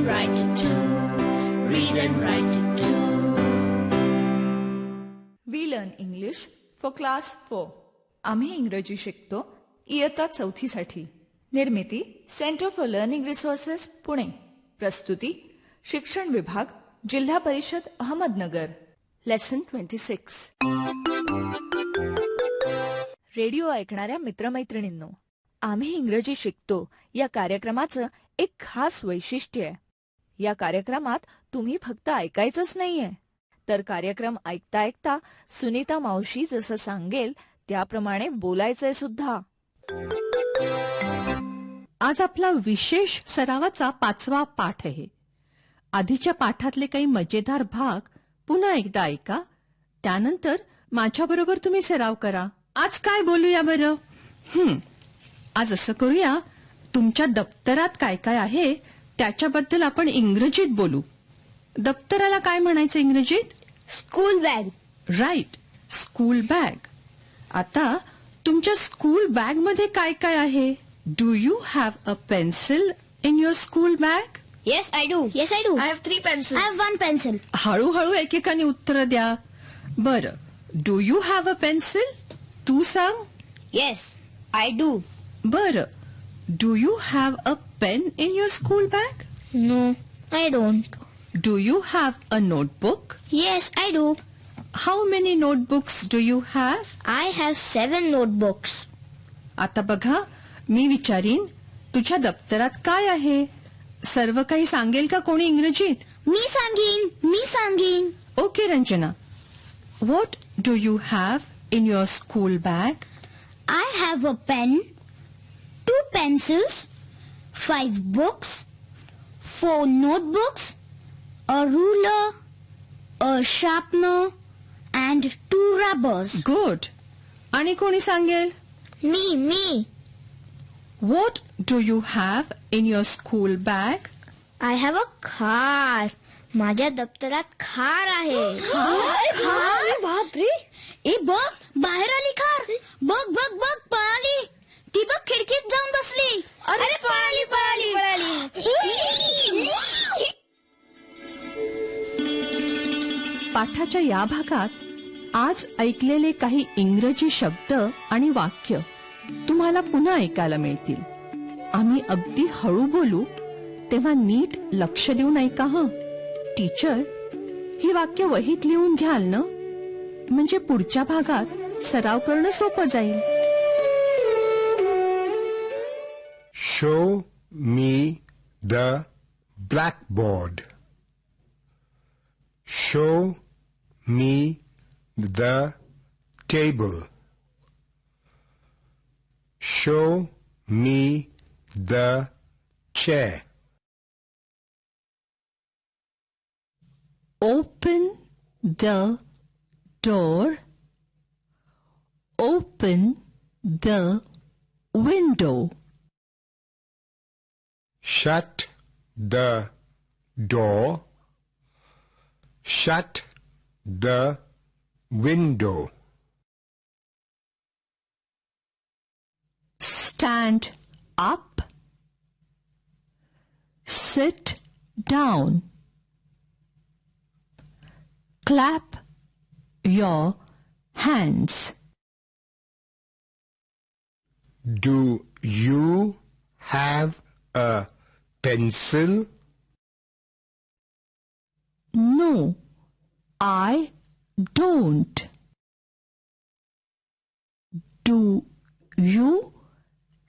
write it too. Read and write it too. We learn English for class 4. आम्ही इंग्रजी शिकतो इयत्ता 4थी साठी. निर्मिती centre for learning resources Pune. प्रस्तुती शिक्षण विभाग जिल्हा परिषद अहमदनगर. लेसन 26. रेडिओ ऐकणाऱ्या मित्रमैत्रिणींनो, आम्ही इंग्रजी शिकतो या कार्यक्रमाचं एक खास वैशिष्ट्य आहे. या कार्यक्रमात तुम्ही फक्त ऐकायचंच नाहीये, तर कार्यक्रम ऐकता ऐकता सुनीता मावशी जसं सांगेल त्याप्रमाणे बोलायचंय सुद्धा. आज आपला विशेष सरावाचा 5वा पाठ आहे. आधीच्या पाठातले काही मजेदार भाग पुन्हा एकदा ऐका, त्यानंतर माझ्याबरोबर तुम्ही सराव करा. आज काय बोलूया बरं? आज असं करूया, तुमच्या दप्तरात काय काय आहे त्याच्याबद्दल आपण इंग्रजीत बोलू. दप्तराला काय म्हणायचं इंग्रजीत? School bag. Right, school bag. आता तुमच्या स्कूल बॅग मध्ये काय काय आहे? Do you have a pencil in your school bag? Yes, I do. Yes, I do. I have 3 pencils. I have 1 pencil. हळूहळू एकेकाने उत्तर द्या. बरं, do you have a pencil? तू सांग. Yes, I do. बरं, do you have a pen in your school bag? No, I don't. Do you have a notebook? Yes, I do. How many notebooks do you have? I have 7 notebooks. आता बघा, मी विचारीन तुझ्या दप्तरात काय आहे. सर्व काही सांगेल का कोणी इंग्रजीत? मी सांगीन. Okay Ranjana, what do you have in your school bag? I have a pen, 2 pencils, 5 books, 4 notebooks, a ruler, a sharpener, and 2 rubbers. Good. आणि कोणी सांगेल? Me. What do you have in your school bag? I have a car. माझ्या दप्तरात car आहे. Car? बापरे. ए बघ, बाहेर आली car. बघ पळाली. ती बघ खिडकीत जाऊन बसली. अरे पळाली. पाठाच्या या भागात आज ऐकलेले काही इंग्रजी शब्द आणि वाक्य तुम्हाला पुन्हा ऐकायला मिळतील. आम्ही अगदी हळू बोलू, तेव्हा नीट लक्ष देऊन ऐका हं. टीचर, ही वाक्य वहीत लिहून घ्याल ना, म्हणजे पुढच्या भागात सराव करणं सोपं जाईल. Show me the blackboard. Show me the table. Show me the chair. Open the door. Open the window. Shut the door. Shut the window. Stand up. Sit down. Clap your hands. Do you have a pencil? No, I don't. Do you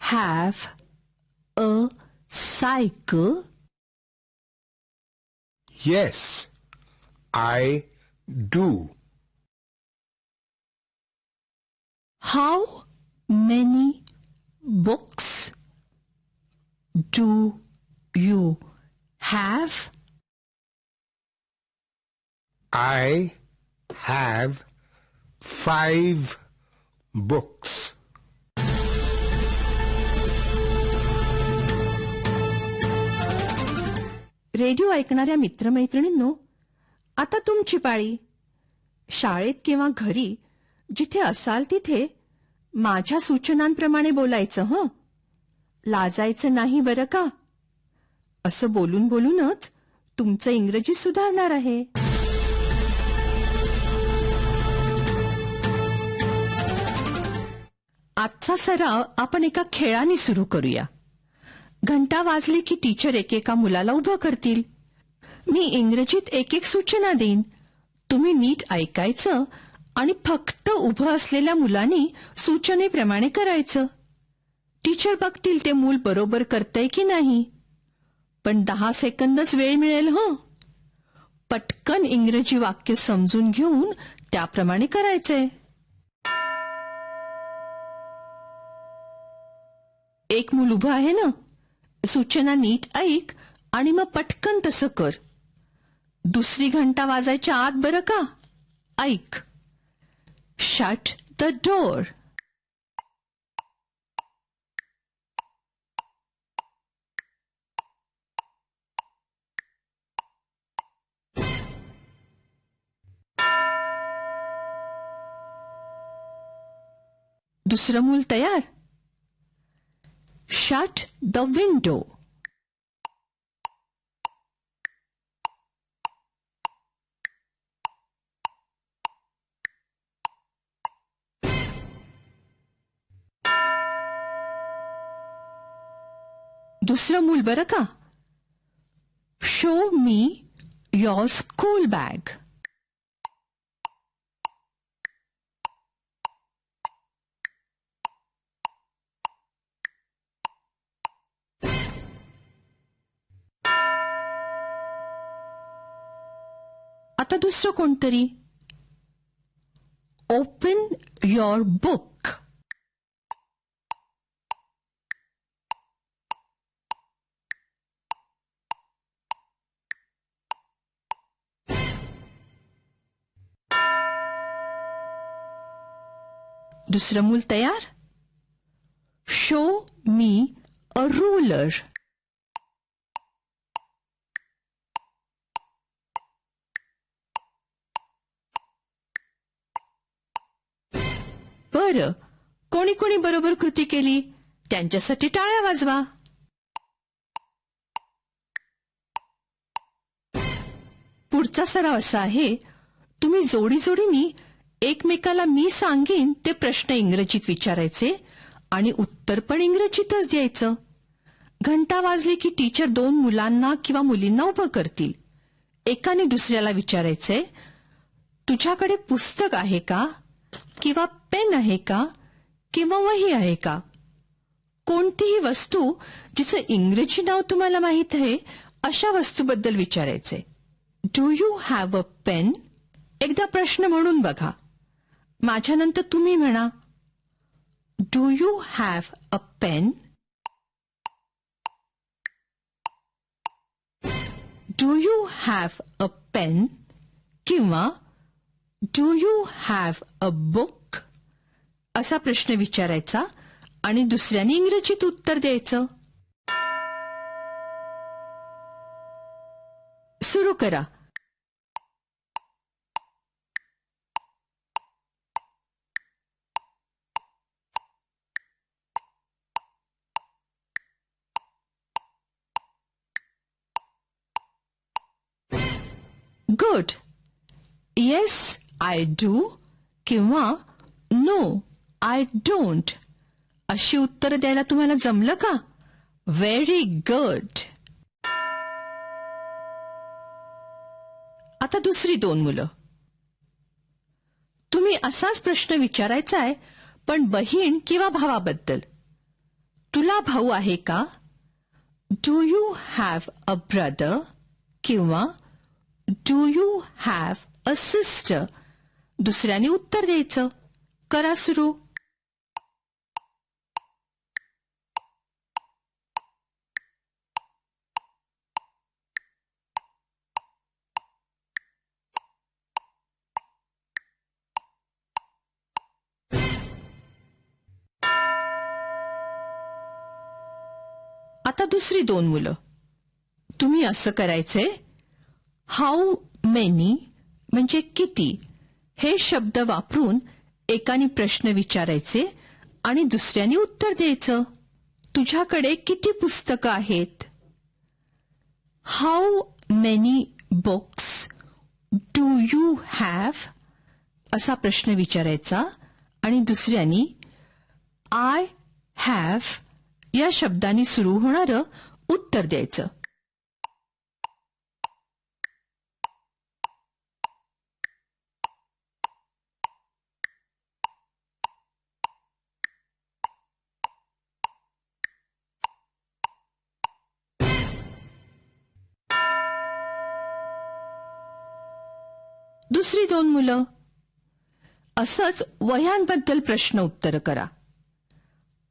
have a cycle? Yes, I do. How many books do you have? I have 5 books. Radio ऐकणाऱ्या मित्रमैत्रिणींनो, आता तुमची पाळी. शाळेत किंवा घरी जिथे असाल तिथे माझ्या सूचनांप्रमाणे बोलायचं हं. लाजायचं नाही बरं का. असं बोलून बोलूनच तुमचं इंग्रजी सुधारणार आहे. आजचा सराव आपण एका खेळाने सुरू करूया. घंटा वाजली की टीचर एकेका मुलाला उभं करतील. मी इंग्रजीत एक एक सूचना देईन. तुम्ही नीट ऐकायचं आणि फक्त उभं असलेल्या मुलांनी सूचनेप्रमाणे करायचं. टीचर बघतील ते मूल बरोबर करतंय की नाही. पण 10 सेकंदच वेळ मिळेल हं. पटकन इंग्रजी वाक्य समजून घेऊन त्याप्रमाणे करायचंय. एक मूल उभं आहे ना, सूचना नीट ऐक आणि मग पटकन तसं कर. दुसरी घंटा वाजायच्या आत बरं का. ऐक. Shut the door. दुसरं मूल तयार. Shut the window. दुसरं मूल बरं का. Show me your school bag. आता दुसरं कोणतरी. Open your book. दुसरं मूल तयार. Show me a ruler. बरं, कोणी कोणी बरोबर कृती केली त्यांच्यासाठी टाळ्या वाजवा. पुढचा सराव असा आहे, तुम्ही जोडीजोडीनी एकमेकाला मी सांगेन ते प्रश्न इंग्रजीत विचारायचे आणि उत्तर पण इंग्रजीतच द्यायचं. घंटा वाजली की टीचर 2 मुलांना किंवा मुलींना उभं करतील. एकाने दुसऱ्याला विचारायचंय, तुझ्याकडे पुस्तक आहे का, किंवा पेन आहे का, किंवा वही आहे का. कोणतीही वस्तू जिचं इंग्रजी नाव तुम्हाला माहीत आहे अशा वस्तूबद्दल विचारायचे. Do you have a pen. एकदा प्रश्न म्हणून बघा. माझ्यानंतर तुम्ही म्हणा, do you have a pen. Do you have a pen किंवा do you have a book असा प्रश्न विचारायचा आणि दुसऱ्याने इंग्रजीत उत्तर द्यायचं. सुरू करा. गुड. येस आय डू किंवा नो आय डोंट अशी उत्तर द्यायला तुम्हाला जमलं का. Very good. आता दुसरी 2 मुलं. तुम्ही असाच प्रश्न विचारायचा आहे पण बहीण किंवा भावाबद्दल. तुला भाऊ आहे का. Do you have a brother किंवा do you have a sister. दुसऱ्याने उत्तर द्यायचं. करा सुरू. आता दुसरी 2 मुलं. तुम्ही असं करायचंय, हाऊ मेनी म्हणजे किती हे शब्द वापरून एकाने प्रश्न विचारायचे आणि दुसऱ्याने उत्तर द्यायचं. तुझ्याकडे किती पुस्तकं आहेत. How many books do you have असा प्रश्न विचारायचा आणि दुसऱ्यानी आय हॅव या शब्दांनी सुरू होणारं उत्तर द्यायचं. दुसरी दोन मुलं असंच वह्यांबद्दल प्रश्न उत्तर करा.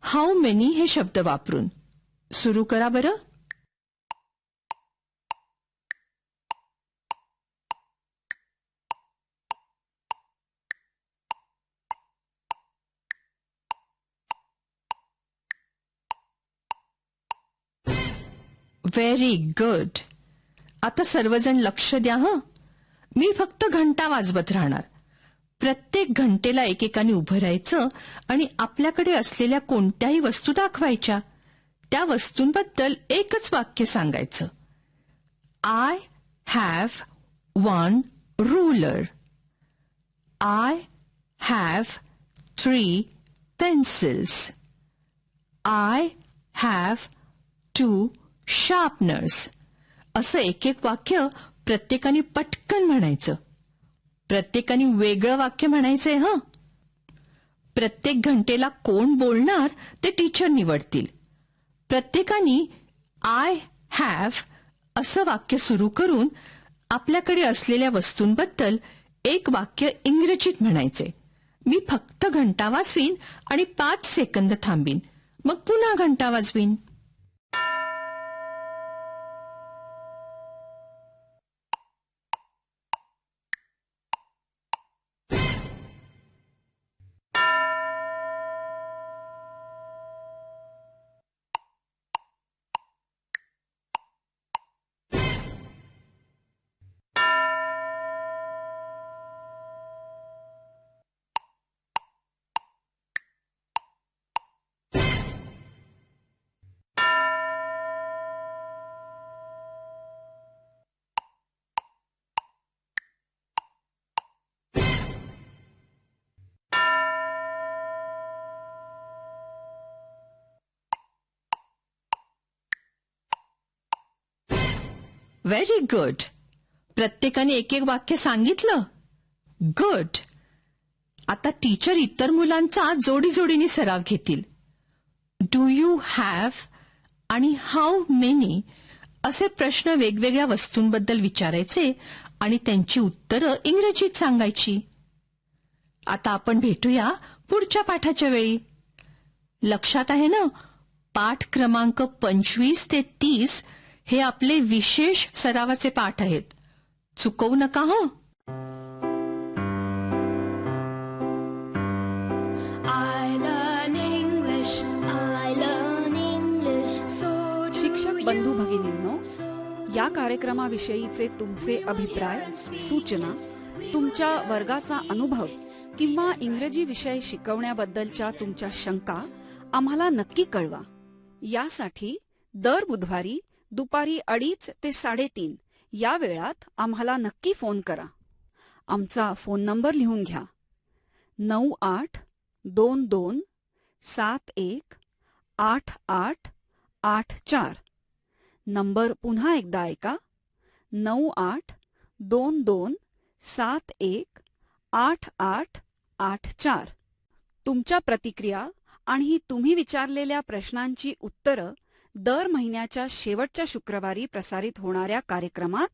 हाऊ मेनी हे शब्द वापरून सुरू करा बरं. Very good. आता सर्वजण लक्ष द्या हं. मी फक्त घंटा वाजवत राहणार. प्रत्येक घंटेला एकेकाने उभं राहायचं आणि आपल्याकडे असलेल्या कोणत्याही वस्तू दाखवायच्या. त्या वस्तूंबद्दल एकच वाक्य सांगायचं. I have one ruler. I have 3 pencils. I have 2 sharpeners. असं एक एक वाक्य प्रत्येकाने पटकन म्हणायचं. प्रत्येकाने वेगळं वाक्य म्हणायचंय हं. प्रत्येक घंटेला कोण बोलणार ते टीचर निवडतील. प्रत्येकाने आय हॅव असं वाक्य सुरू करून आपल्याकडे असलेल्या वस्तूंबद्दल एक वाक्य इंग्रजीत म्हणायचे. मी फक्त घंटा वाजवीन आणि 5 सेकंद थांबीन, मग पुन्हा घंटा वाजवीन. Very good. प्रत्येकाने एक एक वाक्य सांगितलं. गुड. आता टीचर इतर मुलांचा जोडीजोडीने सराव घेतील. डू यू हॅव आणि हाऊ मेनी असे प्रश्न वेगवेगळ्या वस्तूंबद्दल विचारायचे आणि त्यांची उत्तरं इंग्रजीत सांगायची. आता आपण भेटूया पुढच्या पाठाच्या वेळी. लक्षात आहे ना, पाठ क्रमांक 25 ते 30 हे आपले विशेष सरावाचे पाठ आहेत. चुकवू नका हं. I learn English. I learn English. So do शिक्षक you. बंधू भगिनींनो, या कार्यक्रमाविषयीचे तुमचे अभिप्राय, सूचना, तुमच्या वर्गाचा अनुभव किंवा इंग्रजी विषय शिकवण्याबद्दलच्या तुमच्या शंका आम्हाला नक्की कळवा. यासाठी दर बुधवारी दुपारी 2:30 ते 3:30 या वेळात आम्हाला नक्की फोन करा. आमचा फोन नंबर लिहून घ्या. 9822718884. नंबर पुन्हा एकदा ऐका. 9822718884. तुमच्या प्रतिक्रिया आणि तुम्ही विचारलेल्या प्रश्नांची उत्तरं दर महिन्याच्या शेवटच्या शुक्रवारी प्रसारित होणाऱ्या कार्यक्रमात